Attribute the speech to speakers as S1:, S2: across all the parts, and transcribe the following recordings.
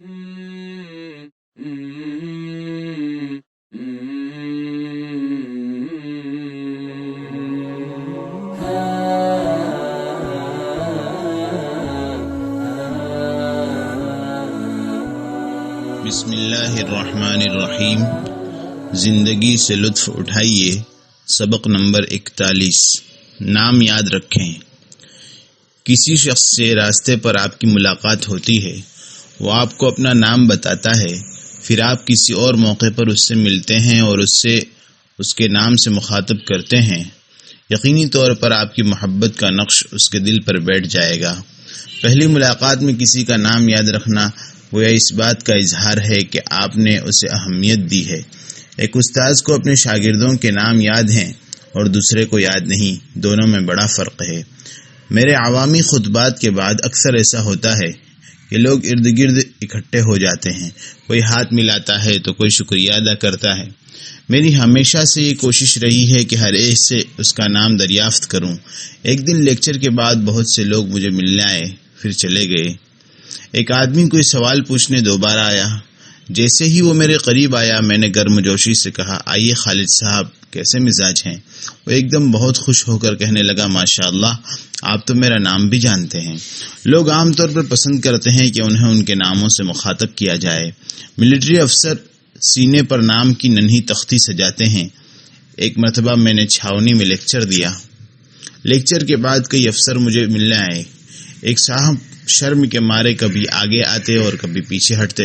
S1: بسم اللہ الرحمن الرحیم۔ زندگی سے لطف اٹھائیے۔ سبق نمبر 41۔ نام یاد رکھیں۔ کسی شخص سے راستے پر آپ کی ملاقات ہوتی ہے، وہ آپ کو اپنا نام بتاتا ہے، پھر آپ کسی اور موقع پر اس سے ملتے ہیں اور اس کے نام سے مخاطب کرتے ہیں، یقینی طور پر آپ کی محبت کا نقش اس کے دل پر بیٹھ جائے گا۔ پہلی ملاقات میں کسی کا نام یاد رکھنا گویا اس بات کا اظہار ہے کہ آپ نے اسے اہمیت دی ہے۔ ایک استاذ کو اپنے شاگردوں کے نام یاد ہیں اور دوسرے کو یاد نہیں، دونوں میں بڑا فرق ہے۔ میرے عوامی خطبات کے بعد اکثر ایسا ہوتا ہے کہ لوگ ارد گرد اکٹھے ہو جاتے ہیں، کوئی ہاتھ ملاتا ہے تو کوئی شکریہ ادا کرتا ہے۔ میری ہمیشہ سے یہ کوشش رہی ہے کہ ہر ایک سے اس کا نام دریافت کروں۔ ایک دن لیکچر کے بعد بہت سے لوگ مجھے ملنے آئے، پھر چلے گئے۔ ایک آدمی کوئی سوال پوچھنے دوبارہ آیا۔ جیسے ہی وہ میرے قریب آیا، میں نے گرم جوشی سے کہا، آئیے خالد صاحب، کیسے مزاج ہیں؟ وہ ایک دم بہت خوش ہو کر کہنے لگا، ماشاءاللہ، آپ تو میرا نام بھی جانتے ہیں۔ لوگ عام طور پر پسند کرتے ہیں کہ انہیں ان کے ناموں سے مخاطب کیا جائے۔ ملٹری افسر سینے پر نام کی ننھی تختی سجاتے ہیں۔ ایک مرتبہ میں نے چھاونی میں لیکچر دیا۔ لیکچر کے بعد کئی افسر مجھے ملنے آئے۔ ایک صاحب شرم کے مارے کبھی آگے آتے اور کبھی پیچھے ہٹتے۔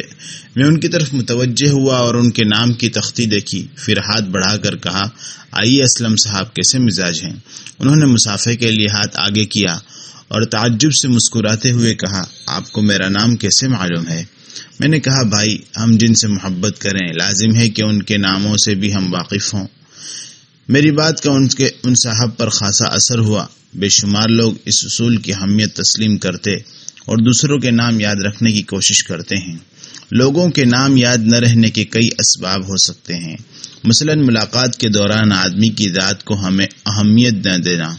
S1: میں ان کی طرف متوجہ ہوا اور ان کے نام کی تختی دیکھی، پھر ہاتھ بڑھا کر کہا، آئیے اسلم صاحب، کیسے مزاج ہیں؟ انہوں نے مصافحے کے لیے ہاتھ آگے کیا اور تعجب سے مسکراتے ہوئے کہا، آپ کو میرا نام کیسے معلوم ہے؟ میں نے کہا، بھائی، ہم جن سے محبت کریں لازم ہے کہ ان کے ناموں سے بھی ہم واقف ہوں۔ میری بات کا ان صاحب پر خاصا اثر ہوا۔ بے شمار لوگ اس اصول کی اہمیت تسلیم کرتے اور دوسروں کے نام یاد رکھنے کی کوشش کرتے ہیں۔ لوگوں کے نام یاد نہ رہنے کے کئی اسباب ہو سکتے ہیں، مثلا ملاقات کے دوران آدمی کی ذات کو ہمیں اہمیت نہ دینا،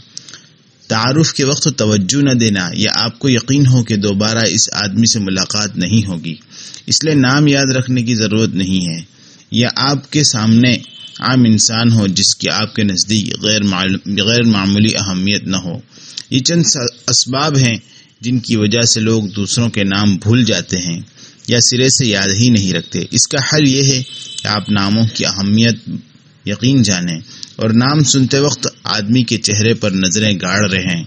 S1: تعارف کے وقت توجہ نہ دینا، یا آپ کو یقین ہو کہ دوبارہ اس آدمی سے ملاقات نہیں ہوگی، اس لیے نام یاد رکھنے کی ضرورت نہیں ہے، یا آپ کے سامنے عام انسان ہو جس کی آپ کے نزدیک غیر معمولی اہمیت نہ ہو۔ یہ چند اسباب ہیں جن کی وجہ سے لوگ دوسروں کے نام بھول جاتے ہیں یا سرے سے یاد ہی نہیں رکھتے۔ اس کا حل یہ ہے کہ آپ ناموں کی اہمیت یقین جانیں اور نام سنتے وقت آدمی کے چہرے پر نظریں گاڑ رہیں۔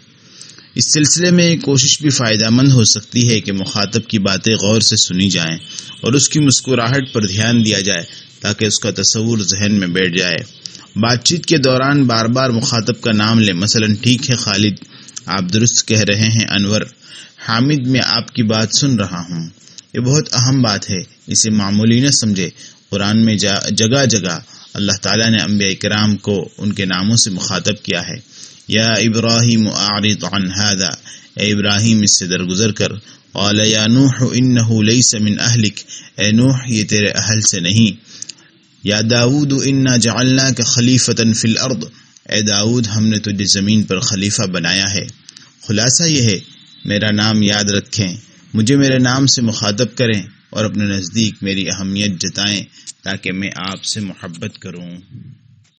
S1: اس سلسلے میں یہ کوشش بھی فائدہ مند ہو سکتی ہے کہ مخاطب کی باتیں غور سے سنی جائیں اور اس کی مسکراہٹ پر دھیان دیا جائے تاکہ اس کا تصور ذہن میں بیٹھ جائے۔ بات چیت کے دوران بار بار مخاطب کا نام لیں، مثلا، ٹھیک ہے خالد، آپ درست کہہ رہے ہیں انور، حامد، میں آپ کی بات سن رہا ہوں۔ یہ بہت اہم بات ہے، اسے معمولی نہ سمجھے۔ قرآن میں جگہ جگہ اللہ تعالیٰ نے انبیاء کرام کو ان کے ناموں سے مخاطب کیا ہے۔ یا ابراہیم اعرض عن ھذا، اے ابراہیم اس سے درگزر کر۔ قال یا نوح انہ لیس من اہلک، اے نوح یہ تیرے اہل سے نہیں۔ یا داؤد انا جعلناک خلیفۃ فی الارض، اے داؤد ہم نے تجھے زمین پر خلیفہ بنایا ہے۔ خلاصہ یہ ہے، میرا نام یاد رکھیں، مجھے میرے نام سے مخاطب کریں اور اپنے نزدیک میری اہمیت جتائیں تاکہ میں آپ سے محبت کروں۔